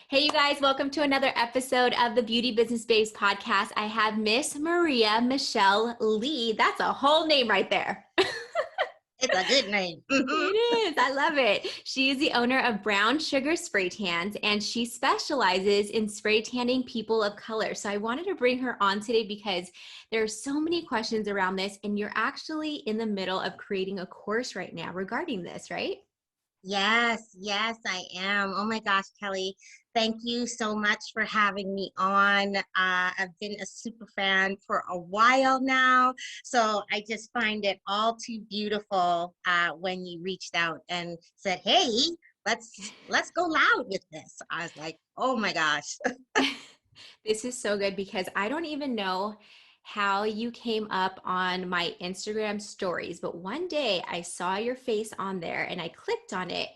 Hey, you guys, welcome to another episode of the Beauty Business Babes podcast. I have Miss Maria Michelle Lee. That's a whole name right there. It's a good name. It is. I love it. She is the owner of Brown Sugar Spray Tans, and she specializes in spray tanning people of color. So I wanted to bring her on today because there are so many questions around this, and you're actually in the middle of creating a course right now regarding this, right? Yes, I am. Oh my gosh, Kelly, thank you so much for having me on. I've been a super fan for a while now, so I just find it all too beautiful when you reached out and said, "Hey, let's go loud with this." I was like, "Oh my gosh." This is so good because I don't even know how you came up on my Instagram stories, but one day I saw your face on there and I clicked on it.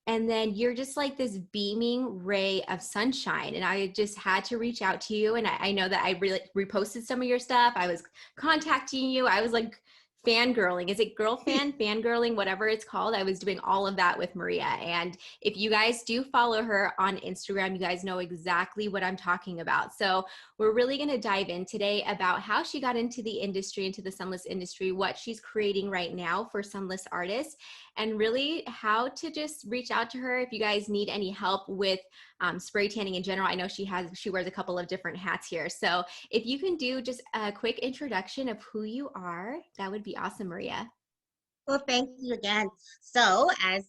And then you're just like this beaming ray of sunshine. And I just had to reach out to you. And I know that I really reposted some of your stuff. I was contacting you. I was like fangirling. Is it fangirling, whatever it's called? I was doing all of that with Maria. And if you guys do follow her on Instagram, you guys know exactly what I'm talking about. So we're really going to dive in today about how she got into the industry, into the sunless industry, what she's creating right now for sunless artists, and really how to just reach out to her if you guys need any help with spray tanning in general. I know she wears a couple of different hats here. So if you can do just a quick introduction of who you are, that would be awesome, Maria. Well, thank you again. So, as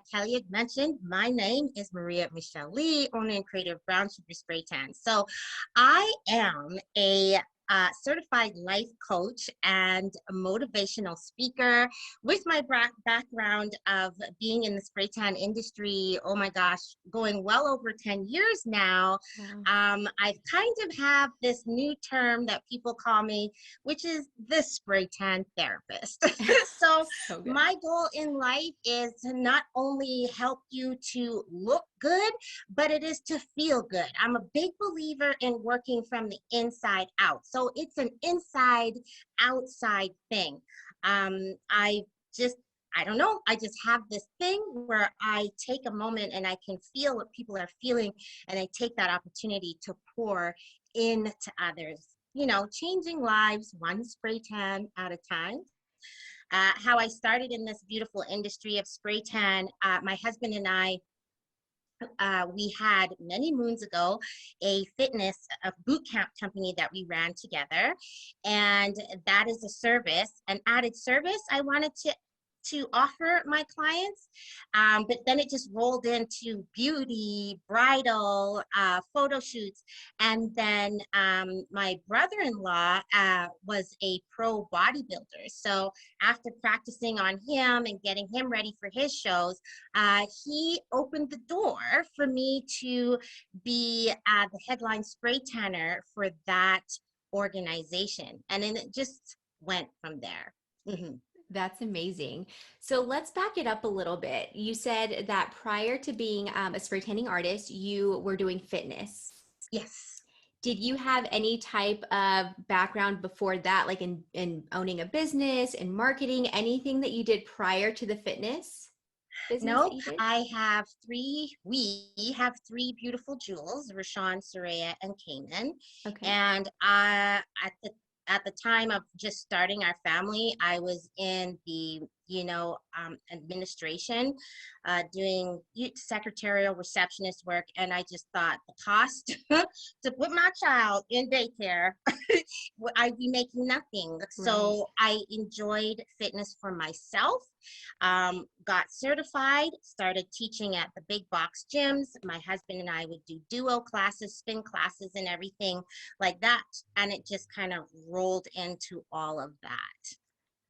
Kelly had mentioned, my name is Maria Michelle Lee, owner and creator of Brown Sugar Spray Tan. So, I am a certified life coach and a motivational speaker with my background of being in the spray tan industry. Oh my gosh, going well over 10 years now. Wow. I've kind of have this new term that people call me, which is the spray tan therapist. So So good. my goal in life is to not only help you to look good, but it is to feel good. I'm a big believer in working from the inside out. So it's an inside outside thing. I just, I don't know, I just have this thing where I take a moment and I can feel what people are feeling, and I take that opportunity to pour into others, you know, changing lives one spray tan at a time. How I started in this beautiful industry of spray tan, my husband and I, we had many moons ago a boot camp company that we ran together, and that is a service, an added service I wanted to offer my clients. But then it just rolled into beauty, bridal, photo shoots. And then my brother-in-law was a pro bodybuilder. So after practicing on him and getting him ready for his shows, he opened the door for me to be the headline spray tanner for that organization. And then it just went from there. Mm-hmm. That's amazing. So let's back it up a little bit. You said that prior to being a spray tanning artist, you were doing fitness. Yes. Did you have any type of background before that, like in owning a business and marketing, anything that you did prior to the fitness business that Nope. you did? We have three beautiful jewels, Rashawn, Soraya, and Kanan. Okay. And at the time of just starting our family, I was in the, administration, doing secretarial receptionist work. And I just thought the cost to put my child in daycare, I'd be making nothing. Right. So I enjoyed fitness for myself, got certified, started teaching at the big box gyms. My husband and I would do duo classes, spin classes, and everything like that. And it just kind of rolled into all of that.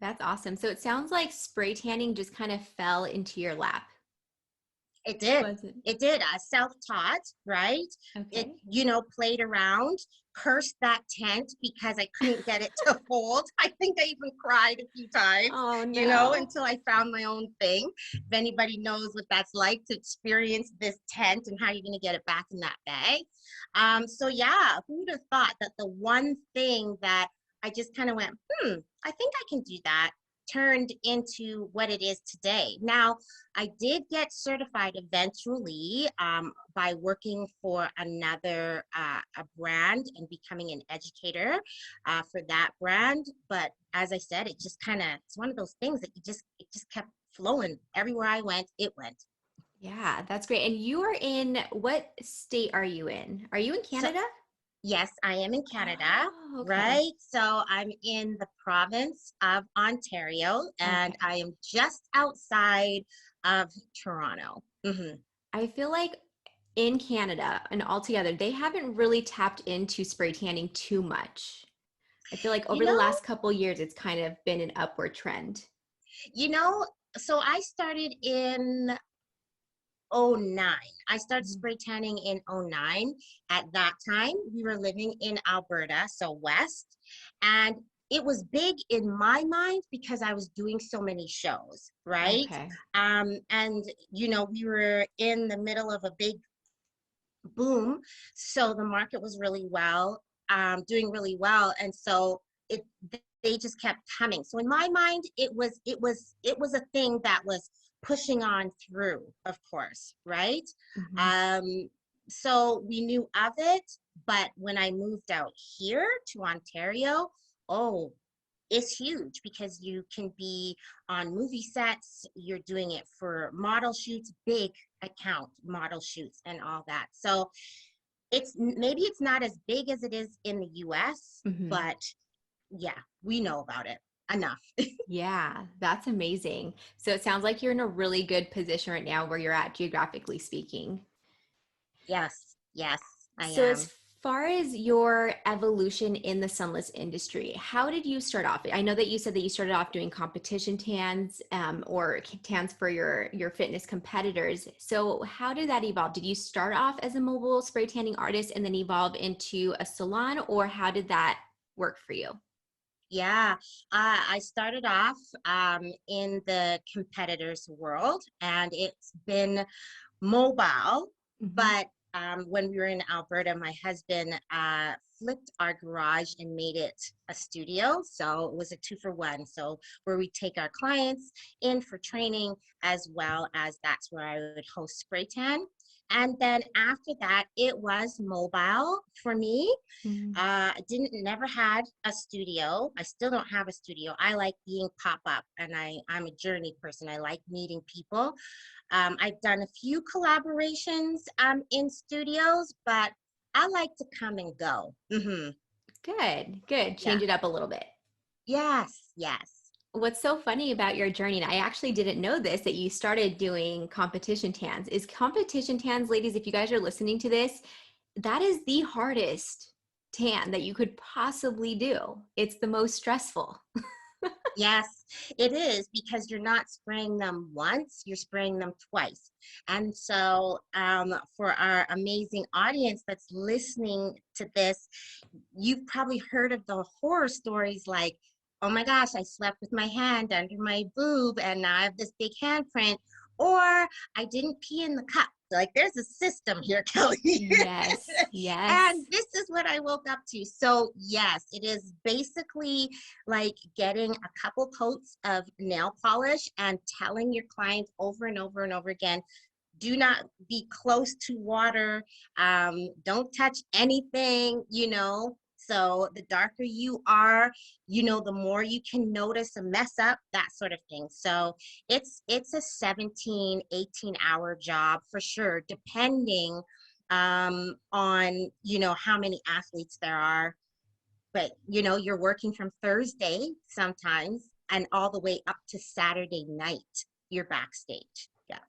That's awesome. So it sounds like spray tanning just kind of fell into your lap. It did. Was it? It did. I self-taught, right? It, Okay. played around, cursed that tent because I couldn't get it to hold. I think I even cried a few times, Oh no. until I found my own thing. If anybody knows what that's like to experience this tent and how you're going to get it back in that bag. So yeah, who would have thought that the one thing that I just kind of went, I think I can do that. turned into what it is today. Now, I did get certified eventually by working for another a brand and becoming an educator for that brand. But as I said, it just kind of, it's one of those things that it just kept flowing. Everywhere I went, it went. Yeah, that's great. And you are in what state are you in? Are you in So Canada? yes, I am in Canada, Oh, okay. right? So I'm in the province of Ontario, and Okay. I am just outside of Toronto. I feel like in Canada and altogether, they haven't really tapped into spray tanning too much. I feel like You over the know, last couple years, it's kind of been an upward trend. you know, so I started in '09. I started Mhm. spray tanning in '09. At that time, we were living in Alberta, so west, and it was big in my mind because I was doing so many shows, right? Okay. And we were in the middle of a big boom, so the market was really well, doing really well, and so it they just kept coming. So in my mind, it was a thing that was pushing on through, of course, right? Hmm. Um, so we knew of it, but when I moved out here to Ontario, oh, it's huge because you can be on movie sets, you're doing it for model shoots, big account model shoots and all that. So maybe it's not as big as it is in the US, Hmm. but yeah, we know about it enough. Yeah, that's amazing. So it sounds like you're in a really good position right now where you're at geographically speaking. Yes, yes, I So as am. far as your evolution in the sunless industry, how did you start off? I know that you said that you started off doing competition tans or tans for your fitness competitors. So how did that evolve? Did you start off as a mobile spray tanning artist and then evolve into a salon, or how did that work for you? Yeah, I started off in the competitors world, and it's been mobile, Hmm. but when we were in Alberta, my husband flipped our garage and made it a studio. So it was a two for one. So where we take our clients in for training, as well as that's where I would host spray tan. And then after that, it was mobile for me. Hmm. I didn't never had a studio. I still don't have a studio. I like being pop up, and I'm a journey person. I like meeting people. I've done a few collaborations in studios, but I like to come and go. Good, good. Yeah. Change it up a little bit. Yes. Yes. What's so funny about your journey, and I actually didn't know this, that you started doing competition tans. Is competition tans, ladies, if you guys are listening to this, that is the hardest tan that you could possibly do. It's the most stressful. Yes, it is because you're not spraying them once, you're spraying them twice. And so, for our amazing audience that's listening to this, you've probably heard of the horror stories like, oh my gosh, I slept with my hand under my boob and now I have this big handprint, or I didn't pee in the cup. Like, there's a system here, Kelly. Yes, And yes. this is what I woke up to. So, yes, it is basically like getting a couple coats of nail polish and telling your client over and over and over again, do not be close to water, don't touch anything. So the darker you are, the more you can notice a mess up, that sort of thing. So it's a 17, 18-hour job for sure, depending on how many athletes there are. But you're working from Thursday sometimes and all the way up to Saturday night. You're backstage. Yeah.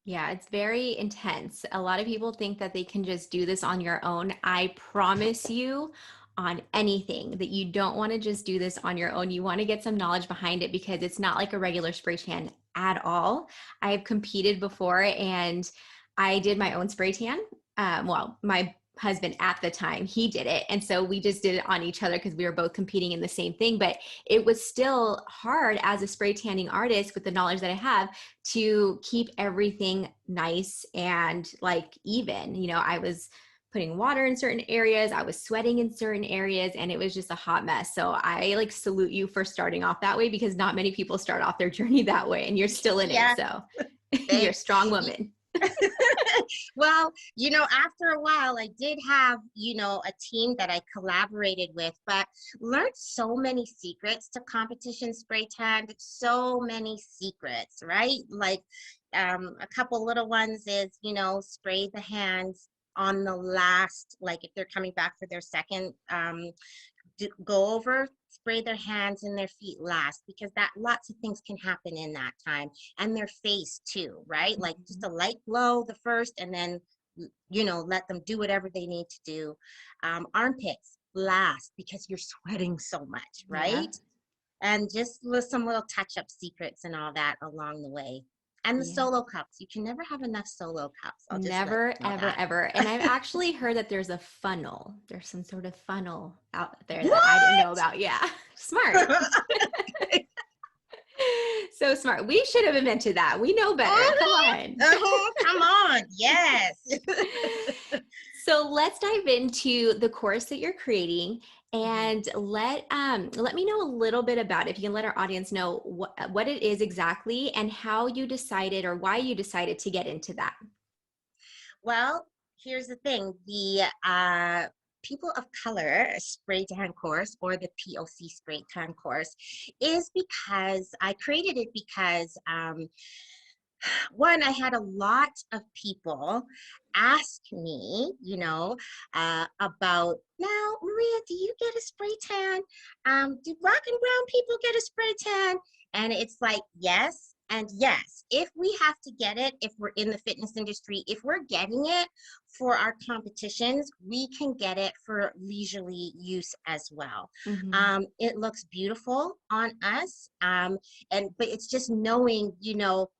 Yeah, it's very intense. A lot of people think that they can just do this on your own. I promise you, on anything, that you don't want to just do this on your own. You want to get some knowledge behind it because it's not like a regular spray tan at all. I've competed before and I did my own spray tan. Well, my husband at the time, he did it. And so we just did it on each other because we were both competing in the same thing. But it was still hard as a spray tanning artist with the knowledge that I have to keep everything nice and like even. I was putting water in certain areas. I was sweating in certain areas, and it was just a hot mess. So I like salute you for starting off that way, because not many people start off their journey that way, and you're still in it. Yeah, So you're a thanks. strong woman. Well, after a while, I did have, a team that I collaborated with, but learned so many secrets to competition spray tan, so many secrets, right? Like a couple little ones is, spray the hands on the last, like if they're coming back for their second go over, spray their hands and their feet last, because that lots of things can happen in that time, and their face too, right? Like just a light blow the first, and then let them do whatever they need to do. Armpits last, because you're sweating so much, Yeah. right? And just with some little touch-up secrets and all that along the way. And the Yeah. solo cups, you can never have enough solo cups. I'll just let Never, you know ever, that. ever. And I've actually heard that there's a funnel. There's some sort of funnel out there that I didn't know What? about. Yeah. Smart. So smart. We should have invented that. We know better. Come on. Come on. Yes. So let's dive into the course that you're creating, Mhm. and let me know a little bit about it. If you can let our audience know what it is exactly, and how you decided, or why you decided to get into that. Well, here's the thing. The People of Color Spray Tan Course, or the POC Spray Tan Course, is because I created it because one, I had a lot of people ask me, about, now, Maria, do you get a spray tan? Do black and brown people get a spray tan? And it's like, yes. And yes, if we have to get it, if we're in the fitness industry, if we're getting it for our competitions, we can get it for leisurely use as well. Mm-hmm. It looks beautiful on us. But it's just knowing,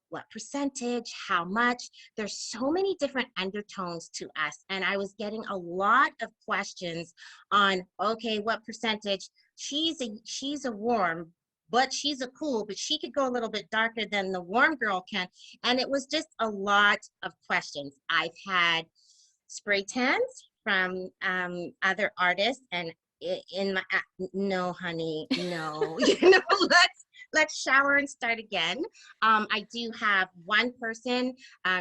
what percentage, how much. There's so many different undertones to us. And I was getting a lot of questions on, okay, what percentage? She's a warm, but she's a cool, but she could go a little bit darker than the warm girl can. And it was just a lot of questions. I've had spray tans from other artists, and in my no, honey, no. Let's shower and start again. I do have one person.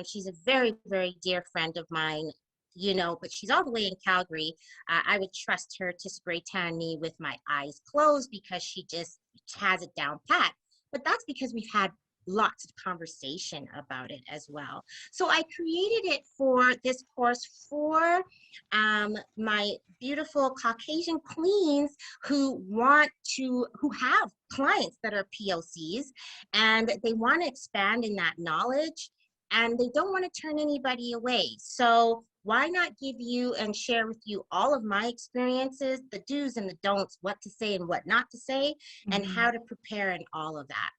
She's a very, very dear friend of mine, but she's all the way in Calgary. I would trust her to spray tan me with my eyes closed, because she just has it down pat. But that's because we've had lots of conversation about it as well. So I created it for this course for my beautiful Caucasian queens who have clients that are POCs, and they want to expand in that knowledge, and they don't want to turn anybody away. So why not give you and share with you all of my experiences, the do's and the don'ts, what to say and what not to say, and Mm-hmm. how to prepare and all of that.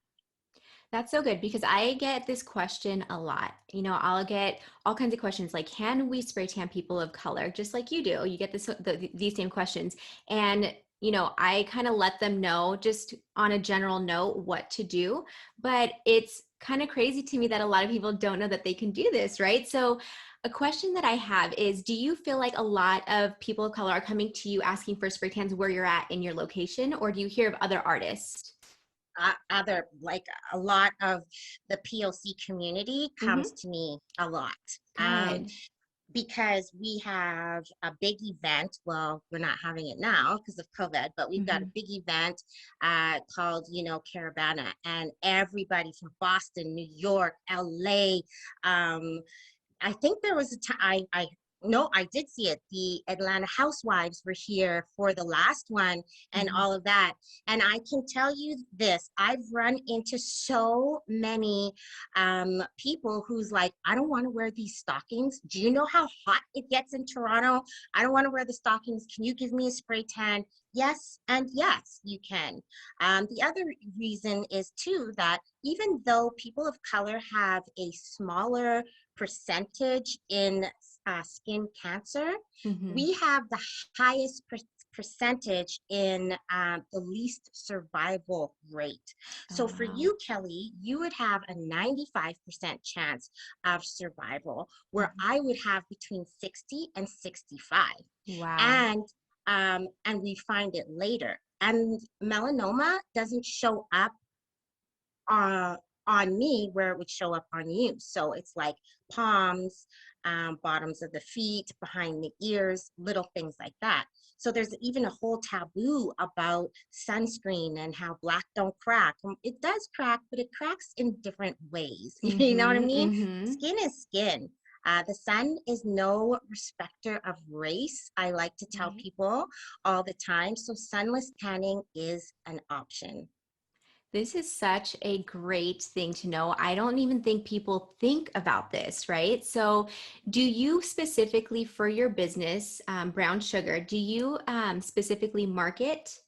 That's so good, because I get this question a lot. I'll get all kinds of questions like, can we spray tan people of color? Just like you do. You get these same questions. And, I kind of let them know, just on a general note, what to do. But it's kind of crazy to me that a lot of people don't know that they can do this, right? So a question that I have is, do you feel like a lot of people of color are coming to you asking for spray tans where you're at in your location, or do you hear of other artists? Other, like, a lot of the POC community Mm-hmm. comes to me a lot. Um, Good. because we have a big event. Well, we're not having it now because of COVID, but we've got a Mm-hmm. big event called, Caravana, and everybody from Boston, New York, LA. I think there was a time I no, I did see it. The Atlanta Housewives were here for the last one and Mm-hmm. all of that. And I can tell you this, I've run into so many people who's like, I don't want to wear these stockings. Do you know how hot it gets in Toronto? I don't want to wear the stockings. Can you give me a spray tan? Yes, and yes, you can. The other reason is too that even though people of color have a smaller percentage in skin cancer, Mm-hmm. we have the highest percentage in the least survival rate. Oh, So for wow. you, Kelly, you would have a 95% chance of survival, where Mhm. I would have between 60 and 65. Wow. And we find it later. And melanoma doesn't show up uh, on me where it would show up on you. So it's like palms, bottoms of the feet, behind the ears, little things like that. So there's even a whole taboo about sunscreen and how black don't crack. It does crack, but it cracks in different ways. You know what I Mhm. mean? Mhm. Skin is skin. The sun is no respecter of race. I like to tell Right. people all the time. So sunless tanning is an option. This is such a great thing to know. I don't even think people think about this, right? So, do you specifically for your business, Brown Sugar, do you specifically market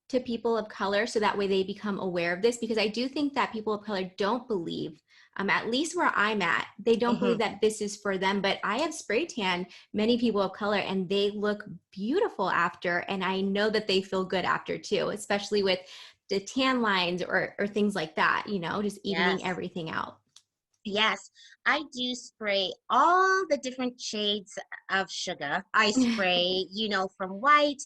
to people of color so that way they become aware of this? Because I do think that people of color don't believe, at least where I'm at, they don't believe Mhm. that this is for them. But I have spray tan many people of color and they look beautiful after. And I know that they feel good after too, especially with the tan lines or things like that, just evening Yes. everything out. Yes, I do spray all the different shades of sugar. I spray, from white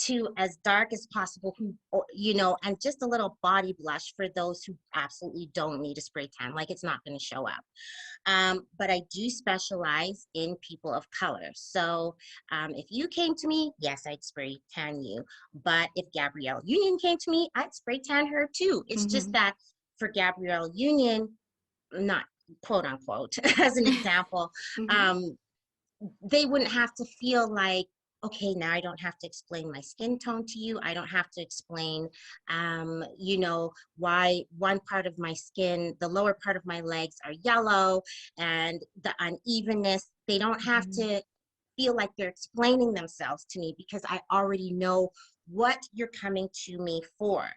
to as dark as possible, and just a little body blush for those who absolutely don't need a spray tan, like it's not going to show up. But I do specialize in people of color. So if you came to me, yes, I'd spray tan you. But if Gabrielle Union came to me, I'd spray tan her too. It's just Hmm. that for Gabrielle Union, not quote unquote, as an example, Hmm. um, they wouldn't have to feel like, okay, now I don't have to explain my skin tone to you. I don't have to explain, why one part of my skin, the lower part of my legs are yellow and the unevenness. They don't have Hmm. to feel like they're explaining themselves to me because I already know what you're coming to me for.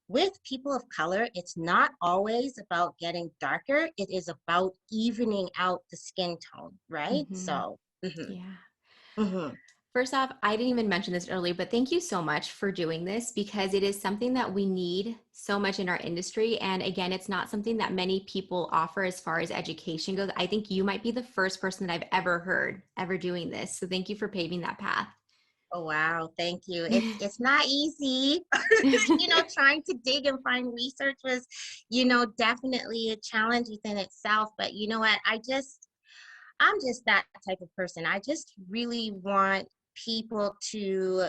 With people of color, it's not always about getting darker, it is about evening out the skin tone, right? Hmm. So, mhm, Yeah. mhm. First off, I didn't even mention this earlier, but thank you so much for doing this because it is something that we need so much in our industry. And again, it's not something that many people offer as far as education goes. I think you might be the first person that I've ever heard ever doing this. So thank you for paving that path. Oh wow, thank you. It's not easy. Trying to dig and find research was, definitely a challenge within itself. But you know what? I'm just that type of person. I just really want people to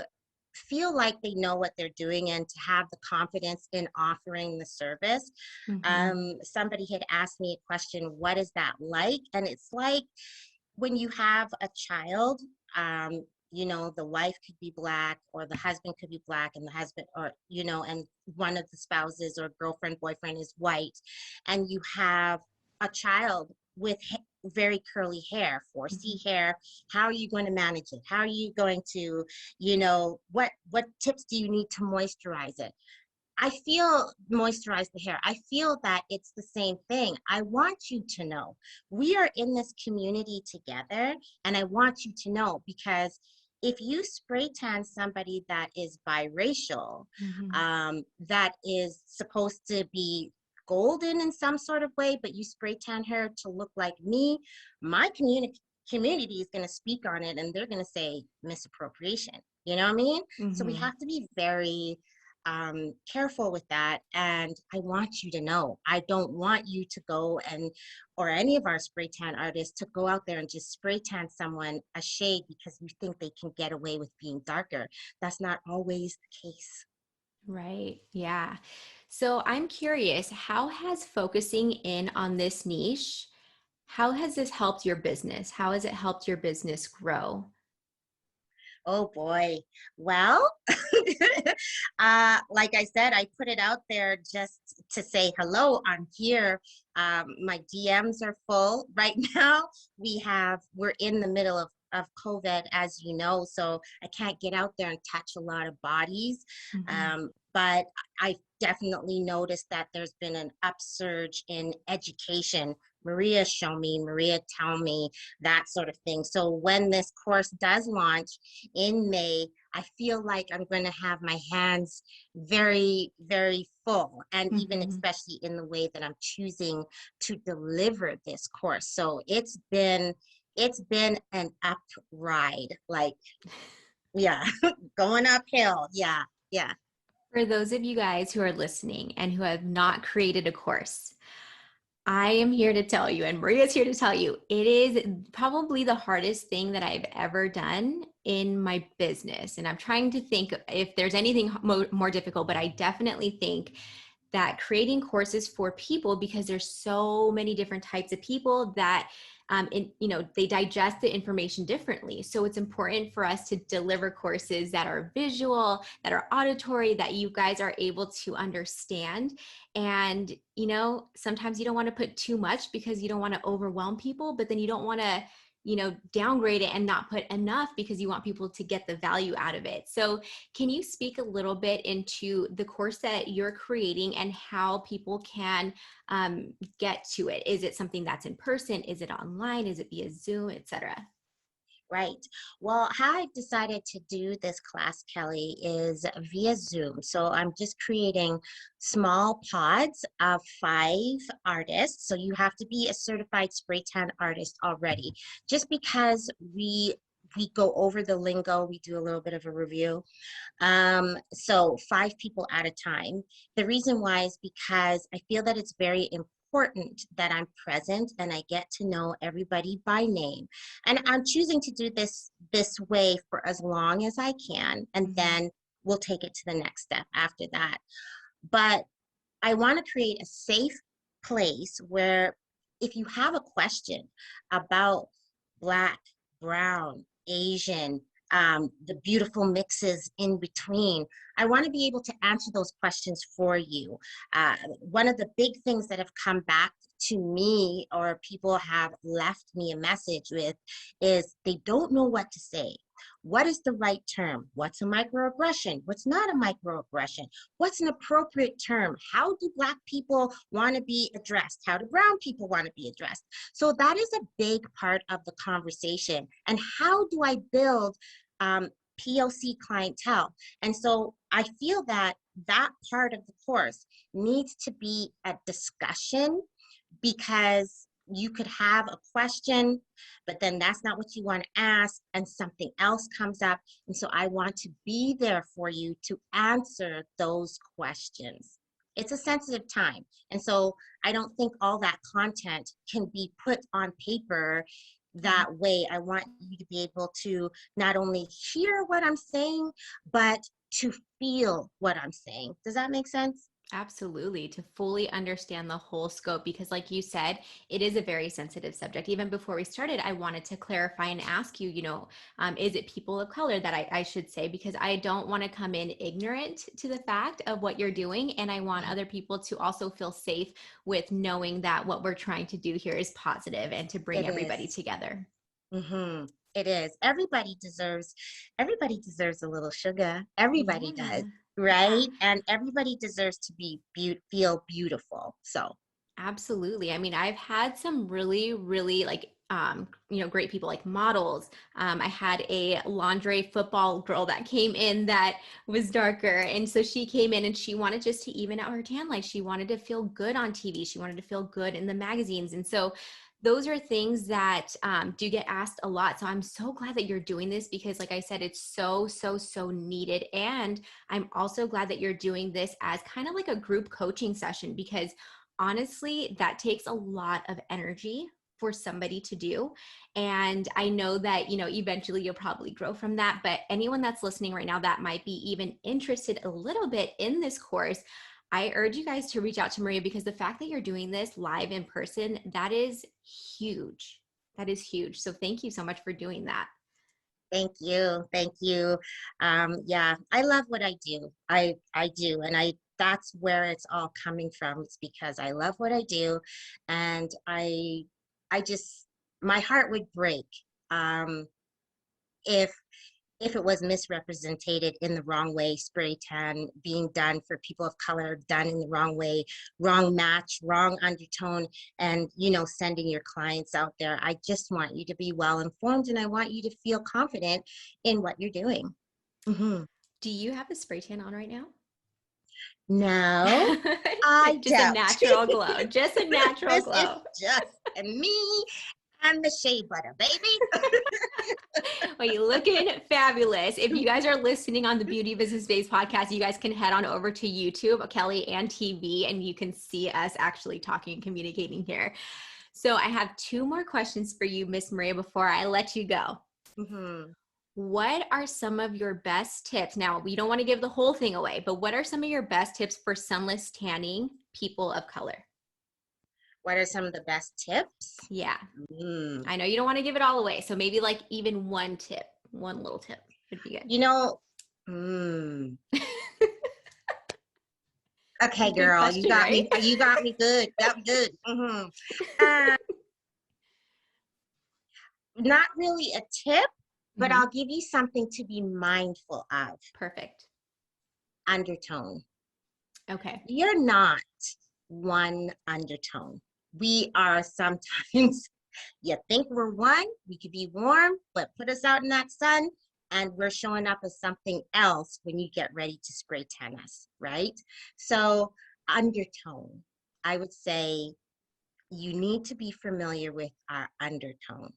feel like they know what they're doing and to have the confidence in offering the service. Hmm. Somebody had asked me a question, what is that like? And it's like when you have a child, the wife could be black or the husband could be black and the husband or, and one of the spouses or girlfriend, boyfriend is white, and you have a child with very curly hair, 4C Hmm. hair. How are you going to manage it? How are you going to, what tips do you need to moisturize it? I feel moisturize the hair. I feel that it's the same thing. I want you to know we are in this community together, and I want you to know because if you spray tan somebody that is biracial, Hmm. that is supposed to be golden in some sort of way, but you spray tan her to look like me, my community is going to speak on it and they're going to say misappropriation. You know what I mean? So we Hmm. have to be very careful with that. And I want you to know, I don't want you to go or any of our spray tan artists to go out there and just spray tan someone a shade because you think they can get away with being darker. That's not always the case. Right. Yeah. So I'm curious, how has focusing in on this niche, how has this helped your business? How has it helped your business grow? Oh boy. Well, like I said, I put it out there just to say hello. I'm here. My DMs are full right now. We're in the middle of COVID, as you know, so I can't get out there and touch a lot of bodies. Hmm. But I definitely noticed that there's been an upsurge in education. Maria show me, Maria tell me, that sort of thing. So when this course does launch in May, I feel like I'm going to have my hands very, very full, and even Mhm. especially in the way that I'm choosing to deliver this course. So it's been an up ride, like, yeah, going uphill. Yeah, yeah. For those of you guys who are listening and who have not created a course, I am here to tell you, and Maria's here to tell you, it is probably the hardest thing that I've ever done in my business. And I'm trying to think if there's anything more difficult, but I definitely think that creating courses for people, because there's so many different types of people that they digest the information differently. So it's important for us to deliver courses that are visual, that are auditory, that you guys are able to understand. And sometimes you don't want to put too much because you don't want to overwhelm people, but then you don't want to downgrade it and not put enough because you want people to get the value out of it. So can you speak a little bit into the course that you're creating and how people can get to it? Is it something that's in person? Is it online? Is it via Zoom, etc.? Right. Well, how I've decided to do this class, Kelly, is via Zoom. So I'm just creating small pods of 5 artists. So you have to be a certified spray tan artist already. Just because we go over the lingo, we do a little bit of a review. So 5 people at a time. The reason why is because I feel that it's very important that I'm present and I get to know everybody by name. And I'm choosing to do this way for as long as I can, and Mhm. then we'll take it to the next step after that. But I want to create a safe place where if you have a question about Black, Brown, Asian, the beautiful mixes in between, I want to be able to answer those questions for you. One of the big things that have come back to me, or people have left me a message with, is they don't know what to say. What is the right term? What's a microaggression? What's not a microaggression? What's an appropriate term? How do Black people want to be addressed? How do Brown people want to be addressed? So that is a big part of the conversation. And how do I build POC clientele? And so I feel that that part of the course needs to be a discussion, because you could have a question, but then that's not what you want to ask, and something else comes up. And so I want to be there for you to answer those questions. It's a sensitive time. And so I don't think all that content can be put on paper that way. I want you to be able to not only hear what I'm saying, but to feel what I'm saying. Does that make sense? Absolutely, to fully understand the whole scope, because, like you said, it is a very sensitive subject. Even before we started, I wanted to clarify and ask you, is it people of color that I should say, because I don't want to come in ignorant to the fact of what you're doing. And I want other people to also feel safe with knowing that what we're trying to do here is positive and to bring It everybody is. together. Mm-hmm. It is. Everybody deserves a little sugar. Everybody Yeah. does, Yeah. right? And everybody deserves to feel beautiful. So, Absolutely. I mean, I've had some really, really great people like models. I had a lingerie football girl that came in that was darker. And so she came in and she wanted just to even out her tan line. She wanted to feel good on TV. She wanted to feel good in the magazines. And so those are things that do get asked a lot. So I'm so glad that you're doing this because, like I said, it's so, so, so needed. And I'm also glad that you're doing this as kind of like a group coaching session, because honestly, that takes a lot of energy for somebody to do. And I know that, eventually you'll probably grow from that. But anyone that's listening right now that might be even interested a little bit in this course, I urge you guys to reach out to Maria, because the fact that you're doing this live in person, that is huge. That is huge. So thank you so much for doing that. thank you. Thank you. Yeah, I love what I do. I do. And that's where it's all coming from. It's because I love what I do. And I just, my heart would break um, if if it was misrepresented in the wrong way, spray tan being done for people of color, done in the wrong way, wrong match, wrong undertone, and sending your clients out there. I just want you to be well informed, and I want you to feel confident in what you're doing. Mhm. Do you have a spray tan on right now? No, I Just a don't. natural glow. Just a natural This is glow. just me and the shea butter, baby. Well, you're looking fabulous. If you guys are listening on the Beauty Business Babes podcast, you guys can head on over to YouTube, Kelly and TV, and you can see us actually talking and communicating here. So I have two more questions for you, Miss Maria, before I let you go. Mhm. What are some of your best tips? Now, we don't want to give the whole thing away, but what are some of your best tips for sunless tanning people of color? What are some of the best tips? Yeah, Mm. I know you don't want to give it all away. So maybe like even one tip, one little tip would be good. You know, mm. Okay, Good girl, you question, got right? me. You got me good. Got me good. Uh, Not really a tip, but Mhm. I'll give you something to be mindful of. Perfect. Undertone. Okay. You're not one undertone. We are sometimes, you think we're one, we could be warm, but put us out in that sun and we're showing up as something else when you get ready to spray tan us, right? So, undertone, I would say you need to be familiar with our undertone.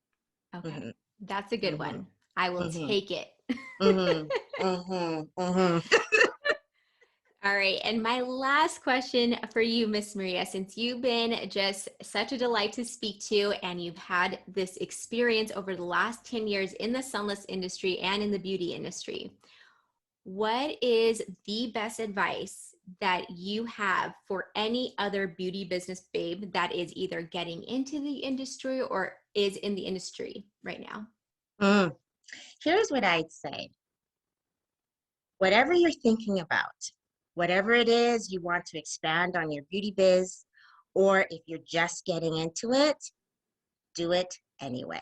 Okay. Mhm, That's a good mhm, one. I will mhm, take it. mhm, mhm, mhm. All right. And my last question for you, Miss Maria, since you've been just such a delight to speak to and you've had this experience over the last 10 years in the sunless industry and in the beauty industry, what is the best advice that you have for any other beauty business babe that is either getting into the industry or is in the industry right now? Mm. Here's what I'd say. Whatever you're thinking about, whatever it is you want to expand on your beauty biz, or if you're just getting into it, do it anyway.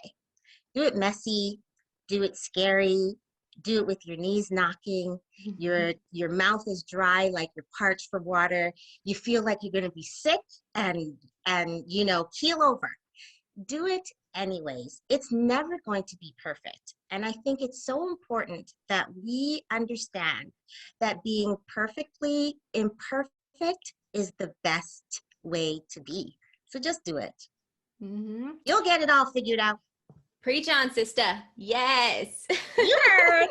Do it messy, do it scary, do it with your knees knocking, your mouth is dry like you're parched for water, you feel like you're going to be sick and keel over. Do it anyways. It's never going to be perfect. And I think it's so important that we understand that being perfectly imperfect is the best way to be. So just do it. Mm-hmm. You'll get it all figured out. Preach on, sister. Yes. You heard.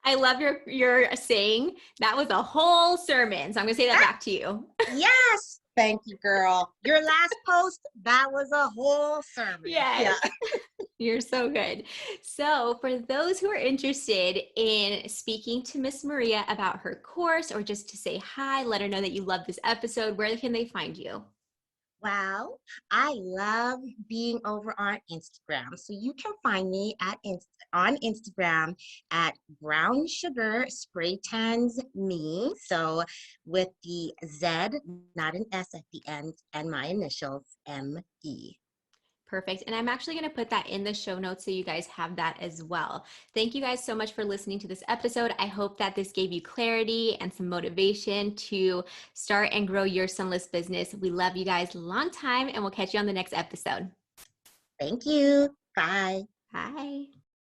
I love your saying. That was a whole sermon. So I'm gonna say that back to you. Yes. Thank you, girl. Your last post, that was a whole sermon. Yes. Yeah. You're so good. So, for those who are interested in speaking to Miss Maria about her course or just to say hi, let her know that you love this episode, where can they find you? Well, I love being over on Instagram. So you can find me on Instagram at Brown Sugar Spray Tans Me. So with the Z, not an S at the end, and my initials, ME. Perfect. And I'm actually going to put that in the show notes so you guys have that as well. Thank you guys so much for listening to this episode. I hope that this gave you clarity and some motivation to start and grow your sunless business. We love you guys long time and we'll catch you on the next episode. Thank you. Bye. Bye.